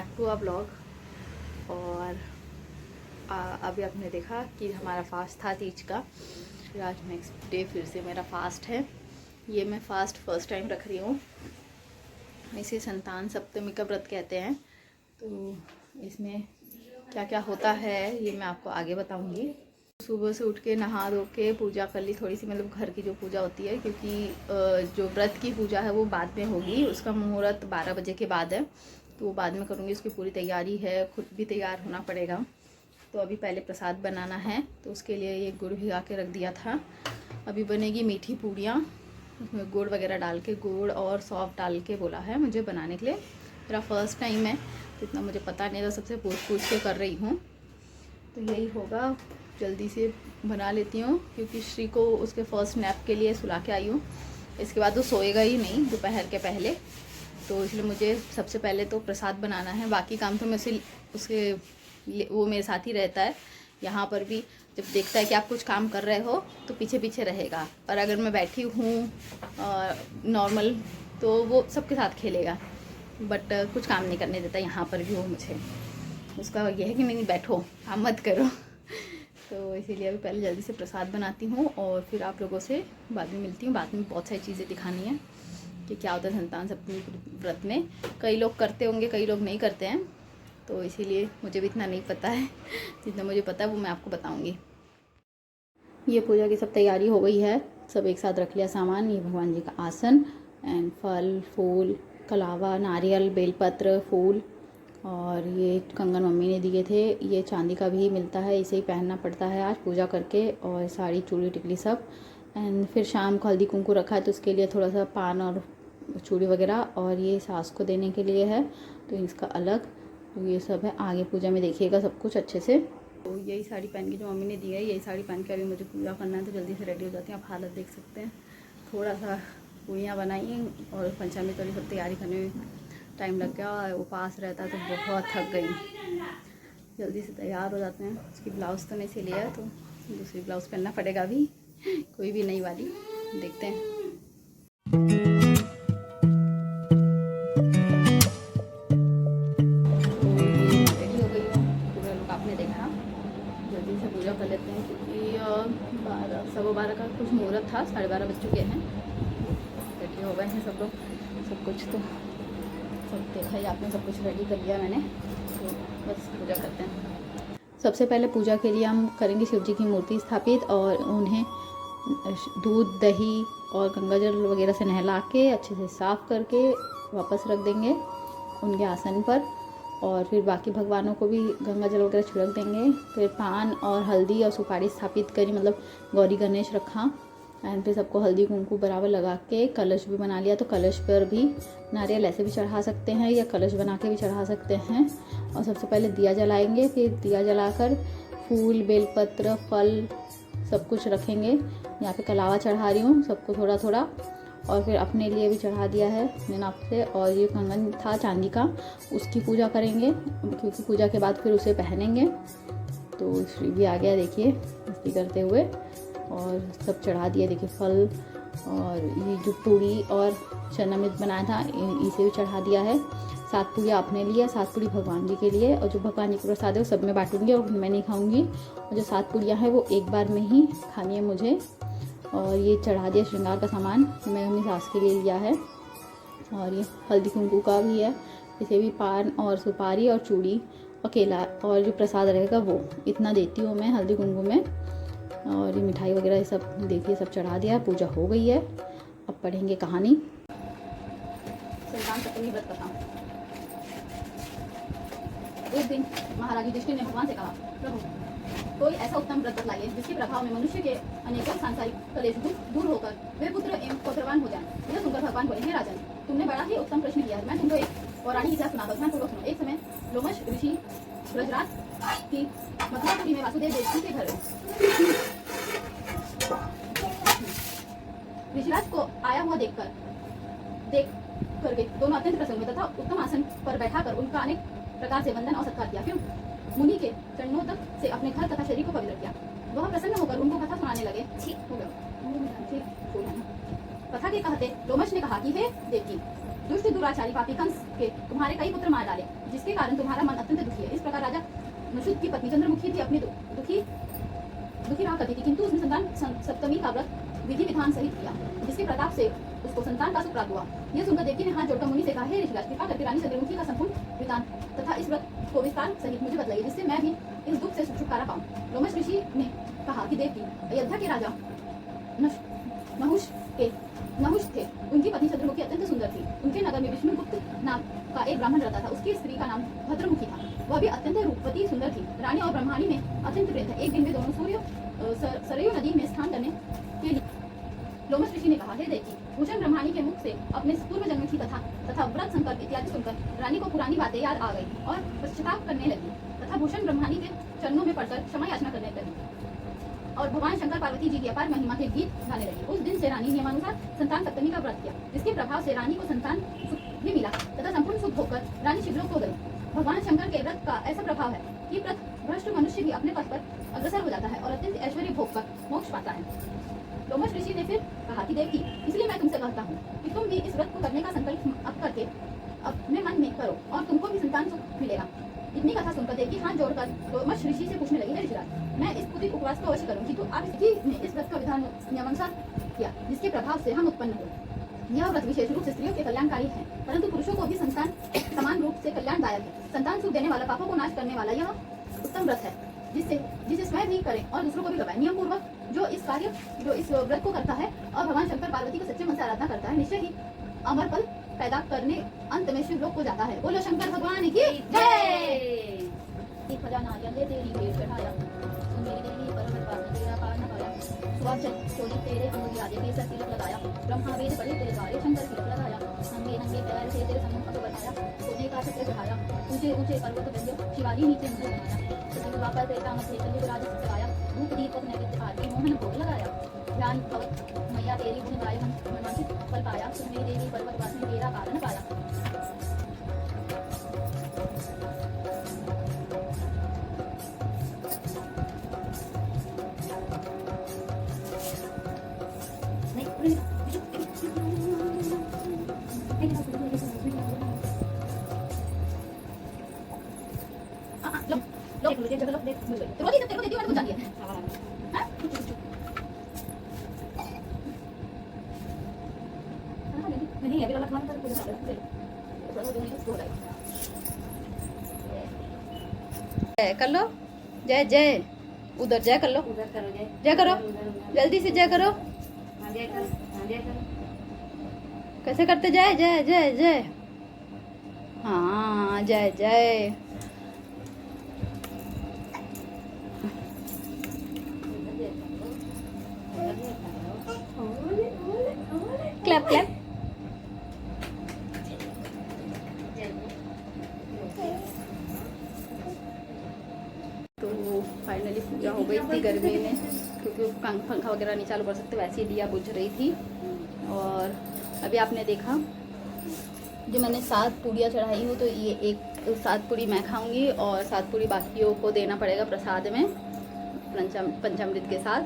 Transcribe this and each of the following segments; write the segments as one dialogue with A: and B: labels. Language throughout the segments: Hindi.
A: Back to a blog. और अभी आपने देखा कि हमारा फास्ट था तीज का। फिर आज नेक्स्ट डे फिर से मेरा फास्ट है। ये मैं फास्ट फर्स्ट टाइम रख रही हूँ। इसे संतान सप्तमी का व्रत कहते हैं। तो इसमें क्या क्या होता है ये मैं आपको आगे बताऊँगी। सुबह से उठ के नहा धो के पूजा कर ली थोड़ी सी, मतलब घर की जो पूजा होती है, क्योंकि जो व्रत की पूजा है वो बाद में होगी। उसका मुहूर्त 12 बजे के बाद है, तो वो बाद में करूँगी। उसकी पूरी तैयारी है, खुद भी तैयार होना पड़ेगा। तो अभी पहले प्रसाद बनाना है, तो उसके लिए ये गुड़ भिगा के रख दिया था। अभी बनेगी मीठी पूड़ियाँ, उसमें गुड़ वगैरह डाल के, गुड़ और सौंफ डाल के बोला है मुझे बनाने के लिए। मेरा फर्स्ट टाइम है तो इतना मुझे पता नहीं था, सबसे पूछ के कर रही हूँ। तो यही होगा, जल्दी से बना लेती हूँ क्योंकि श्री को उसके फर्स्ट नैप के लिए सुला के आई हूँ। इसके बाद वो सोएगा ही नहीं दोपहर के पहले, तो इसलिए मुझे सबसे पहले तो प्रसाद बनाना है। बाकी काम तो मैं उसके वो मेरे साथ ही रहता है। यहाँ पर भी जब देखता है कि आप कुछ काम कर रहे हो तो पीछे पीछे रहेगा, और अगर मैं बैठी हूँ नॉर्मल तो वो सबके साथ खेलेगा, बट कुछ काम नहीं करने देता। यहाँ पर भी वो मुझे, उसका यह है कि नहीं बैठो, आप मत करो। तो इसीलिए अभी पहले जल्दी से प्रसाद बनाती हूँ और फिर आप लोगों से बाद में मिलती हूँ। बाद में बहुत सारी चीज़ें दिखानी है कि क्या होता है संतान सप्तमी व्रत में। कई लोग करते होंगे, कई लोग नहीं करते हैं, तो इसीलिए मुझे भी इतना नहीं पता है। जितना मुझे पता है वो मैं आपको बताऊँगी। ये पूजा की सब तैयारी हो गई है, सब एक साथ रख लिया सामान। ये भगवान जी का आसन एंड फल फूल, कलावा, नारियल, बेलपत्र, फूल, और ये कंगन मम्मी ने दिए थे। ये चांदी का भी मिलता है, इसे ही पहनना पड़ता है आज पूजा करके, और साड़ी चूड़ी टिकली सब। एंड फिर शाम को हल्दी कुंकू रखा है, तो उसके लिए थोड़ा सा पान और चूड़ी वगैरह, और ये सास को देने के लिए है तो इसका अलग। तो ये सब है, आगे पूजा में देखिएगा सब कुछ अच्छे से। तो यही साड़ी पहन के जो मम्मी ने दी है, यही साड़ी पहन के अभी मुझे पूजा करना है, तो जल्दी से रेडी हो जाती हूँ। आप हालत देख सकते हैं। थोड़ा सा पूड़ियाँ बनाई और पंचामृत वाली सब तैयारी करने में टाइम लग गया। उपास रहता तो बहुत थक गई। जल्दी से तैयार हो जाते हैं। उसकी ब्लाउज़ तो नहीं सिली है, तो दूसरी ब्लाउज़ पहनना पड़ेगा अभी, कोई भी नई वाली। देखते हैं। रेडी हो गई हूँ, पूरा लोग आपने देखा। जल्दी से पूजा कर लेते हैं क्योंकि 12:15 का कुछ मुहूर्त था, 12:30 बज चुके हैं। रेडी हो गए हैं सब लोग, सब कुछ तो सब देखा ही आपने, सब कुछ रेडी कर लिया मैंने, तो बस पूजा करते हैं। सबसे पहले पूजा के लिए हम करेंगे शिव जी की मूर्ति स्थापित, और उन्हें दूध, दही और गंगाजल वगैरह से नहला के अच्छे से साफ़ करके वापस रख देंगे उनके आसन पर। और फिर बाकी भगवानों को भी गंगाजल वगैरह छिड़क देंगे। फिर पान और हल्दी और सुपारी स्थापित करी, मतलब गौरी गणेश रखा। एंड फिर सबको हल्दी कुंकू बराबर लगा के कलश भी बना लिया। तो कलश पर भी नारियल ऐसे भी चढ़ा सकते हैं या कलश बना के भी चढ़ा सकते हैं। और सबसे पहले दिया जलाएंगे, फिर दिया जलाकर फूल, बेलपत्र, फल सब कुछ रखेंगे। यहाँ पे कलावा चढ़ा रही हूँ सबको थोड़ा थोड़ा, और फिर अपने लिए भी चढ़ा दिया है अपने नाप से। और ये कंगन था चांदी का, उसकी पूजा करेंगे क्योंकि पूजा के बाद फिर उसे पहनेंगे। तो श्री भी आ गया, देखिए मस्ती करते हुए, और सब चढ़ा दिया। देखिए फल, और ये जो पूड़ी और चनामृत बनाया था इसे भी चढ़ा दिया है। 7 पूड़ियाँ अपने लिए, 7 पूड़ी भगवान जी के लिए, और जो भगवान जी को प्रसाद है वो सब में बांटूंगी और मैं नहीं खाऊंगी। और जो 7 पूड़ियाँ हैं वो एक बार में ही खानी है मुझे। और ये चढ़ा दिया श्रृंगार का सामान, मैंने अपनी सास के लिए लिया है। और ये हल्दी कुंकू का भी है, इसे भी पान और सुपारी और चूड़ी और केला, और जो प्रसाद रहेगा वो इतना देती हूँ मैं हल्दी कुंकू में। और ये मिठाई वगैरह ये सब देखिए सब चढ़ा दिया। पूजा हो गई है, अब पढ़ेंगे कहानी। संतान सप्तमी व्रत कथा। एक दिन महाराज युधिष्ठिर ने भगवान से कहा, प्रभु कोई ऐसा उत्तम व्रत बतलाइए जिसके प्रभाव में मनुष्य के अनेकों सांसारिक कलेश दूर होकर वे पुत्र एवं पौत्रवान हो जाएं। यह सुनकर भगवान बोले, हे राजन, तुमने बड़ा ही उत्तम प्रश्न किया है। मैं तुमको एक पौराणिक इतिहास सुनाता हूँ, ध्यानपूर्वक सुनो। एक समय लोमश ऋषि ब्रजराज की मथुरापुरी में वासुदेव देवकी के घर ऋषिराज को आया हुआ देख करके दोनों अत्यंत प्रसन्न हुए तथा उत्तम आसन पर बैठाकर उनका अनेक प्रकार से वंदन और सत्कार किया। फिर मुनि के चरणोदक से अपने घर तथा शरीर को पवित्र किया। वह प्रसन्न होकर उनको कथा सुनाने लगे। कथा के कहते लोमश ने कहा कि हे देवकी,
B: दुष्ट दुराचारी पापी कंस के तुम्हारे कई पुत्र मार डाले, जिसके कारण तुम्हारा मन अत्यंत दुखी है। इस प्रकार राजा नशुद की पत्नी चंद्रमुखी थी अपने दुखी रहा करती थी, किंतु उसने संतान सप्तमी का व्रत विधि विधान सहित किया, जिसके प्रताप से उसको संतान का सुख प्राप्त हुआ। यह सुनकर देवकी ने हाथ जोड़कर मुनि से कहा, हे ऋषिराज, कृपा करके रानी चंद्रमुखी का संपूर्ण वृतांत तथा इस व्रत को विस्तार सहित मुझे बतलाइए, जिससे मैं भी इस दुख से छुटकारा पाऊं। लोमश ऋषि ने कहा कि देवकी, अयोध्या के राजा नहुष थे। उनकी पत्नी चंद्रमुखी अत्यंत सुंदर थी। उनके नगर में विष्णुगुप्त नाम का एक ब्राह्मण रहता था। उसकी स्त्री का नाम भद्रमुखी था। वह भी अत्यंत रूपवती सुंदर थी। रानी और ब्रह्माणी में अत्यंत प्रेम था। एक दिन वे दोनों सरयू नदी में स्नान करने के लिए लोमश ऋषि ने कहा, हे देवकी, भूषण ब्रह्माणी के मुख से अपने पूर्व जन्म की कथा तथा व्रत संकल्प इत्यादि सुनकर रानी को पुरानी बातें याद आ गई और पश्चाताप करने लगी तथा भूषण ब्रह्माणी के चरणों में पड़कर क्षमा याचना करने लगी और भगवान शंकर पार्वती जी की अपार महिमा के गीत गाने लगी। उस दिन से रानी नियमानुसार संतान सप्तमी का व्रत किया, जिसके प्रभाव से रानी को संतान सुख भी मिला तथा संपूर्ण सुख होकर रानी शिवलोक को गई। भगवान शंकर के व्रत का ऐसा प्रभाव है कि भ्रष्ट मनुष्य भी अपने पथ पर अग्रसर हो जाता है और अत्यंत ऐश्वर्य भोग कर मोक्ष पाता है। लोमश ऋषि ने फिर कहा कि देवकी, इसलिए मैं तुमसे कहता हूँ कि तुम भी इस व्रत को करने का संकल्प अब करके अपने मन में करो और तुमको भी संतान सुख मिलेगा। इतनी कथा सुनकर देवकी हाथ जोड़कर लोमश ऋषि से पूछने लगी, हे ऋषिराज, मैं इस पूरी उपवास को अवश्य करूंगी, तो आप ने इस व्रत का विधान नियमानुसार किया, जिसके प्रभाव से हम उत्पन्न हुए। यह व्रत विशेष रूप से स्त्रियों के कल्याणकारी है, परंतु पुरुषों को भी संतान समान रूप से कल्याणदायक है। संतान सुख देने वाला, पापों को नाश करने वाला यह उत्तम व्रत है, जिसे स्वयं भी करें और दूसरों को भी करवाएं। नियम पूर्वक जो इस व्रत को करता है और भगवान शंकर पार्वती की सच्चे मन से आराधना करता है, निश्चय ही अमर फल पैदा करने अंत में शिवलोक को जाता है। बोलो शंकर भगवान की जय। तेरी भेंट चढ़ाया, मेरी देवी पर्वत पर तेरा पार न पाया, सुहाचल चोरी तेरे अंग राजे के सर तिलक लगाया, ब्रह्मा वेद पढ़े तेरे द्वारे शंकर तिलक लगाया, नंगे नंगे पैर से तेरे सम्मुख पग बनाया, सोने का छत्र चढ़ाया, ऊंचे ऊंचे पर्वत बंधे शिवाली नीचे मुझे बनाया, सती वापर तेरा मत कलयुग राज सराया, धूप दीपक नैवेद्य आरती मोहन भोग लगाया, ध्यान भगत मैया तेरी गुण गाय हम मनवांछित फल पाया, सुन मेरी देवी पर्वत वासिनी तेरा पालन पाया।
A: कर लो जय जय, उधर जय कर लो,
C: उधर करो जय,
A: जय करो, जल्दी से जय करो।
C: जय करो, जय करो।
A: कैसे करते? जय जय जय जय, हाँ जय जय। Clap clap. तो फाइनली पूजा हो गई थी गर्मी में, क्योंकि पंखा वगैरह नहीं चालू कर सकते, वैसे ही दिया बुझ रही थी। और अभी आपने देखा जो मैंने 7 पूड़ियाँ चढ़ाई हूँ, तो ये एक 7 पूड़ी मैं खाऊंगी और 7 पूड़ी बाकियों को देना पड़ेगा प्रसाद में पंचामृत के साथ।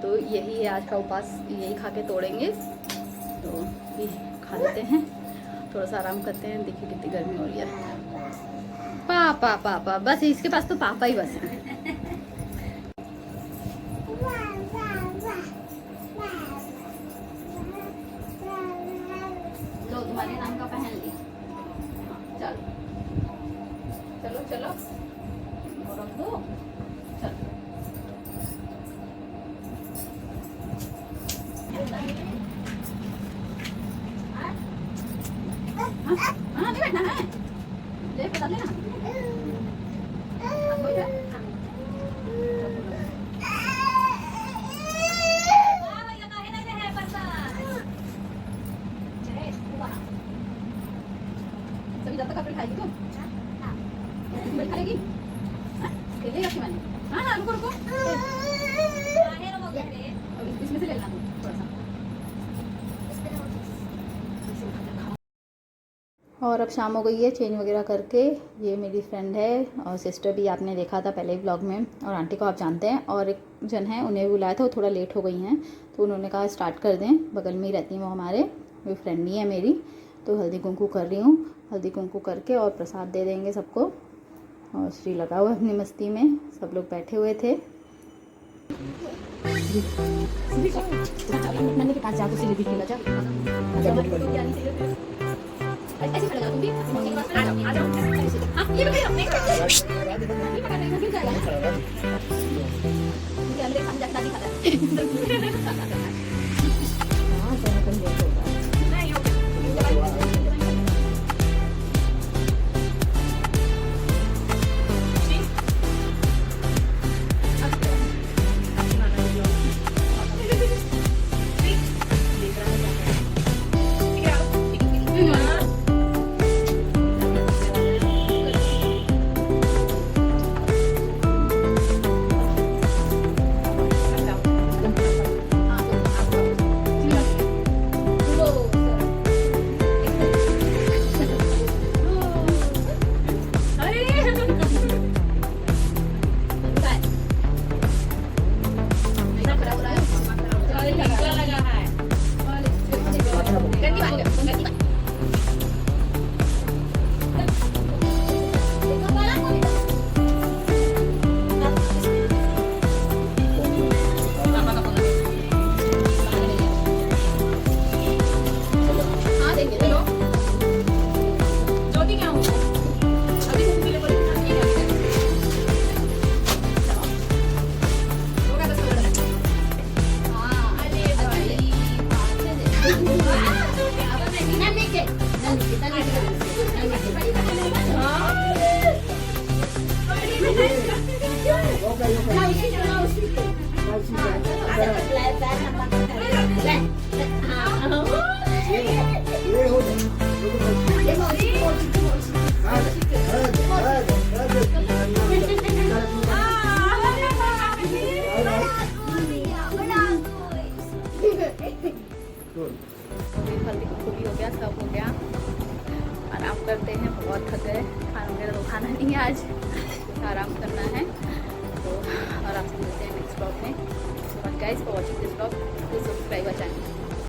A: तो यही है आज का उपास, यही खा के तोड़ेंगे। तो ये खा लेते हैं, थोड़ा सा आराम करते हैं। देखिए कितनी गर्मी हो रही है। पापा पापा, बस इसके पास तो पापा ही बस है। लो तुम्हारे नाम का पहन ली, चलो चलो चलो और रख दो, चलो। हाँ नहीं बैठना है, ले बता देना। सभी जब तक कपड़े खाएगी तुम बड़ी खाएगी, ले रखी मैंने। हाँ हाँ रुको रुको, इसमें से ले लेना थोड़ा सा। और अब शाम हो गई है, चेंज वगैरह करके। ये मेरी फ्रेंड है और सिस्टर भी आपने देखा था पहले ही ब्लॉग में, और आंटी को आप जानते हैं। और एक जन है, उन्हें भी बुलाया था, वो थोड़ा लेट हो गई हैं, तो उन्होंने कहा स्टार्ट कर दें। बगल में ही रहती हैं वो, हमारे वो फ्रेंड ही है मेरी। तो हल्दी कुंकू कर रही हूँ। हल्दी कुंकू करके और प्रसाद दे देंगे सबको। और श्री लगा हुआ अपनी मस्ती में, सब लोग बैठे हुए थे।
B: नन्हे के पास जाओ, उसे भी खेला जा। ऐसे खड़ा जाओ तुम भी। आ जाओ। हां ये भी अपने ये पकड़ ले फिर जाएगा। ये अंदर हम जाता दिखा था। हां चलो कर ले तो नहीं हो
A: हल्दी कुंकू भी हो गया, सब हो गया। आराम करते हैं, बहुत थक गए। खाना वगैरह तो खाना नहीं है आज, कुछ आराम करना है। तो और आपसे मिलते हैं नेक्स्ट ब्लॉग में। So much guys for watching this blog. Please subscribe our channel.